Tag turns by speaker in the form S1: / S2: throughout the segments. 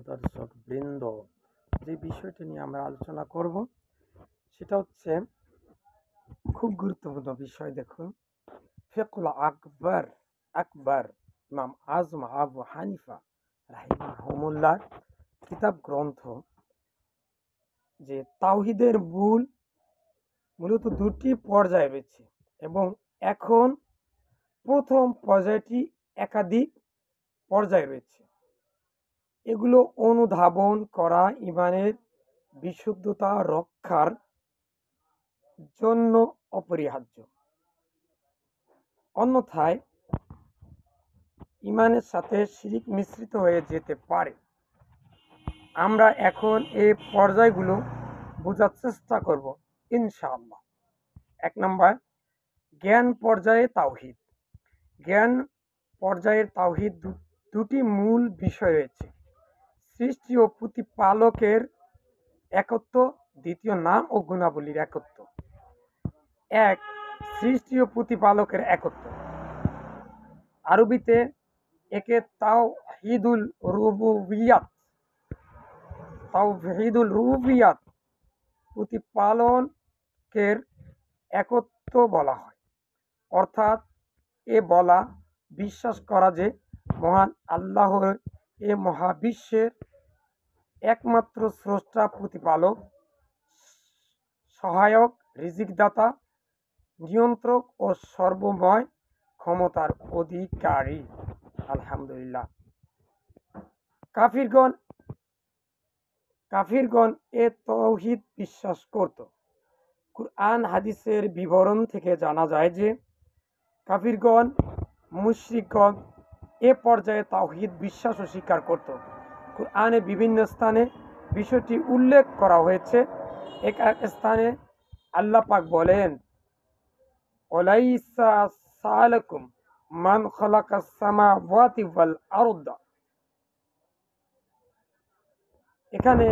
S1: দর্শক বৃন্দ, যে বিষয়টি নিয়ে আমরা আলোচনা করব সেটা হচ্ছে খুব গুরুত্বপূর্ণ বিষয়। দেখুন, ফিকহুল আকবর আকবর ইমাম আজম আবু হানিফা রাহিমাহুমুল্লাহ কিতাব গ্রন্থ, যে তাওহিদের মূলত দুটি পর্যায় রয়েছে এবং এখন প্রথম পর্যায়টি একাধিক পর্যায় রয়েছে। এগুলো অনুধাবন করা ইমানের বিশুদ্ধতা রক্ষার জন্য অপরিহার্য, অন্যথায় ইমানের সাথে শিরিক মিশ্রিত হয়ে যেতে পারে। আমরা এখন এই পর্যায়গুলো বোঝার চেষ্টা করব ইনশাআল্লাহ। 1 নম্বর, জ্ঞান পর্যায়ে তাওহীদ। জ্ঞান পর্যায়ের তাওহীদ দুটি মূল বিষয় রয়েছে: সৃষ্টি ও প্রতিপালকের একত্ব, দ্বিতীয় নাম ও গুণাবলীর একত্ব। এক, সৃষ্টি ও প্রতিপালকের একত্ব। আরবিতে একে তাওহীদুল রুবুবিয়াত, প্রতিপালকের একত্ব বলা হয়। অর্থাৎ এ বলা বিশ্বাস করা যে মহান আল্লাহ এ মহাবিশ্বের একমাত্র স্রষ্টা, প্রতিপালক, সহায়ক, রিজিকদাতা, নিয়ন্ত্রক ও সর্বময় ক্ষমতার অধিকারী। আলহামদুলিল্লাহ। কাফিরগণ এ তাওহীদ বিশ্বাস করত। কুরআন হাদিসের বিবরণ থেকে জানা যায় যে কাফিরগণ, মুশরিকগণ এ পর্যায়ে তাওহীদ বিশ্বাস ও স্বীকার করত। কুরআনে বিভিন্ন স্থানে বিষয়টি উল্লেখ করা হয়েছে। এক স্থানে আল্লাহ পাক বলেন, ওয়ালাইসা সালাকুম মান খালাকাস সামাওয়াতি ওয়াল আরদ। এখানে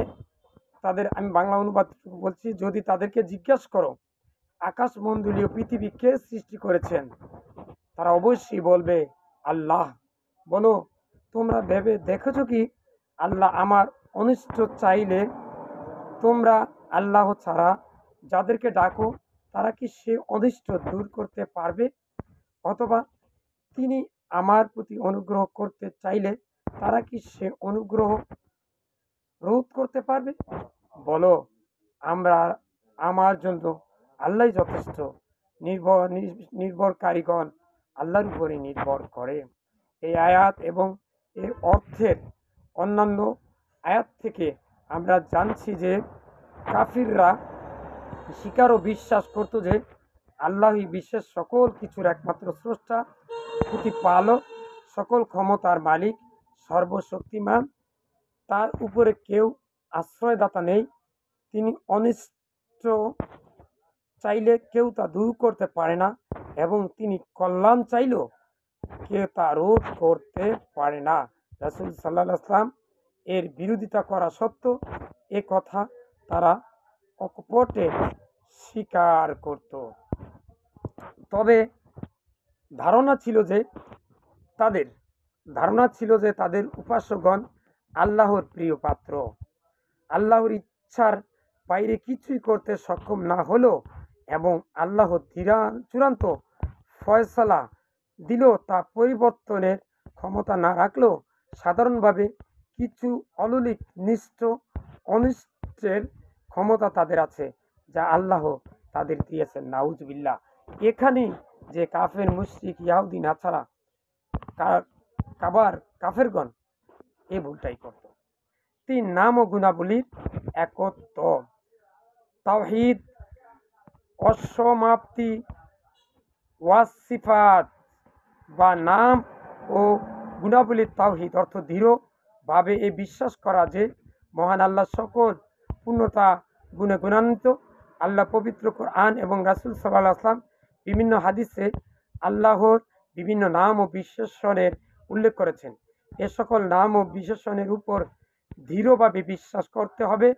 S1: আমি বাংলা অনুবাদ বলছি, যদি তাদেরকে জিজ্ঞাসা করো আকাশ মণ্ডলীয় পৃথিবী কে সৃষ্টি করেছেন, তারা অবশ্যই বলবে আল্লাহ। বলো, তোমরা ভেবে দেখেছো কি আল্লাহ আমার অনিষ্ট চাইলে তোমরা আল্লাহ ছাড়া যাদেরকে ডাকো তারা কি সে অনিষ্ট দূর করতে পারবে? অথবা তিনি আমার প্রতি অনুগ্রহ করতে চাইলে তারা কি সে অনুগ্রহ রোধ করতে পারবে? বলো, আমার জন্য আল্লাহ যথেষ্ট। নির্ভরকারীগণ আল্লাহর উপরে নির্ভর করে। এই আয়াত এবং এর অর্থের অন্যান্য আয়াত থেকে আমরা জানছি যে কাফিররা স্বীকার ও বিশ্বাস করত যে আল্লাহই বিশ্বের সকল কিছুর একমাত্র স্রষ্টা, প্রতিপালক, সকল ক্ষমতার মালিক, সর্বশক্তিমান। তার উপরে কেউ আশ্রয়দাতা নেই। তিনি অনিষ্ট চাইলে কেউ তা দূর করতে পারে না এবং তিনি কল্যাণ চাইলেও কেউ তা রোধ করতে পারে না। রাসূল সাল্লাল্লাহু আলাইহি ওয়াসাল্লাম এর বিরোধিতা করা সত্ত্বেও এ কথা তারা অকপটে স্বীকার করত। তবে ধারণা ছিল যে তাদের উপাসকগণ আল্লাহর প্রিয় পাত্র। আল্লাহর ইচ্ছার বাইরে কিছুই করতে সক্ষম না হলেও এবং আল্লাহ চূড়ান্ত ফয়সালা দিলেও তা পরিবর্তনের ক্ষমতা না রাখলেও সাধারণভাবে কিছু অলৌকিক অনিষ্টের ক্ষমতা তাদের আছে, যা আল্লাহ তাদের দিয়েছেন। নাউজুবিল্লাহ। এখানে যে কাফের, মুশরিক, ইহুদি, নাসারা, কাফেরগণ এই ভুলটাই করত। 3, নাম ও গুণাবলীর একত্ব। তাওহীদ অসমাপ্তি ওয়াসিফাত বা নাম ও গুণাবলীর তাওহীদ অর্থ দৃঢ়ভাবে এই বিশ্বাস করা যে মহান আল্লাহ সকল পূর্ণতা গুণে গুণান্বিত। আল্লাহ পবিত্র কোরআন এবং রাসূল সাল্লাল্লাহু আলাইহি ওয়াসাল্লাম বিভিন্ন হাদিসে আল্লাহর বিভিন্ন নাম ও বিশেষণের উল্লেখ করেছেন। এ সকল নাম ও বিশেষণের উপর দৃঢ়ভাবে বিশ্বাস করতে হবে।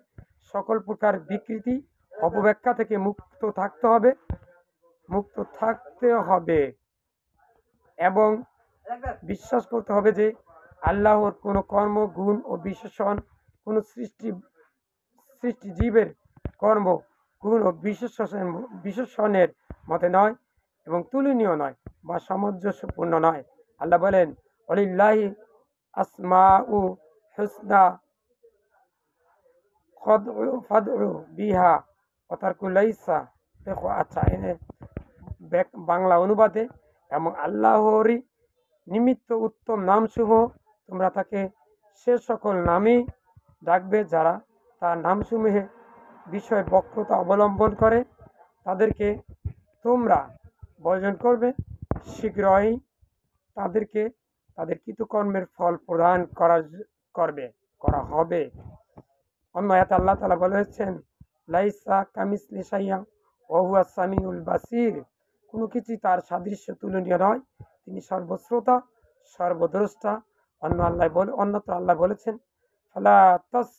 S1: সকল প্রকার বিকৃতি, অপব্যাখ্যা থেকে মুক্ত থাকতে হবে এবং বিশ্বাস করতে হবে যে আল্লাহর কোনো কর্ম, গুণ ও বিশেষণ কোনো সৃষ্টিজীবের কর্ম, গুণ ও বিশেষণের মতে নয় এবং তুলনীয় নয় বা সামঞ্জস্যপূর্ণ নয়। আল্লাহ বলেন, ওয়ালিল্লাহি আসমাউ হুসনা ফাদউ বিহা ওয়াতারকুলাইসা। দেখো, আচ্ছা, এনে বাংলা অনুবাদে, এবং আল্লাহরই নিমিত্ত উত্তম নামসমূহ, তোমরা তাকে সে সকল নামেই ডাকবে যারা তার নামসমূহে বিষয় বক্রতা অবলম্বন করে, তাদেরকে তোমরা বর্জন করবে। শীঘ্রই তাদেরকে তাদের কৃতকর্মের ফল প্রদান করা হবে। অন্য আয়াতে আল্লাহ তাআলা বলেছেন, লাইসা কামিসলি শাইআ ওয়া হুয়া সামিউল বাসির। কোনো কিছুই তার সাদৃশ্য তুলনীয় নয়, তিনি সর্বশ্রোতা, সর্বদ্রষ্টা। অন্যত্র আল্লাহ বলেছেন, ফালা তাস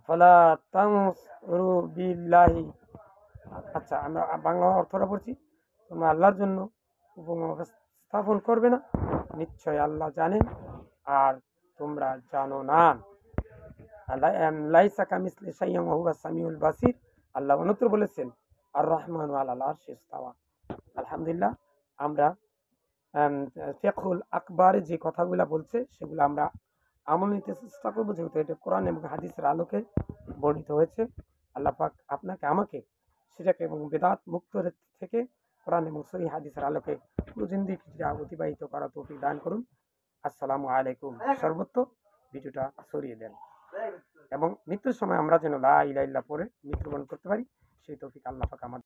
S1: ফালা তামসুরু বিল্লাহি। আচ্ছা, আমরা বাংলা অর্থটা পড়ছি, তোমরা আল্লাহর জন্য উপমা স্থাপন করবে না, নিশ্চয় আল্লাহ জানেন আর তোমরা জানো না। লাইসা কামিসলি শাইউন ওয়া হুয়া সামিউল বাসির। আল্লাহ অন্যত্র বলেছেন, আর রহমানু আলাল আরশি ইস্তাওয়া। আলহামদুলিল্লাহ, আমরা ফিকহুল আকবারে যে কথাগুলো বলছে সেগুলো আমরা আমল নিতে চেষ্টা করবো, যেহেতু এটা কোরআন এবং হাদিসের আলোকে বর্ণিত হয়েছে। আল্লাহ পাক আপনাকে আমাকে শিরক এবং বেদাত মুক্ত থেকে কোরআন এবং সহিহ হাদিসের আলোকে পুরো জিন্দেগিটা অতিবাহিত করার তৌফিক দান করুন। আসসালামু আলাইকুম। সর্বত্র ভিডিওটা ছড়িয়ে দেন এবং মৃত্যুর সময় আমরা যেন লা ইলাহা ইল্লাল্লাহ পড়ে মৃত্যুবরণ করতে পারি, সেই তৌফিক আল্লাহ পাক আমাদের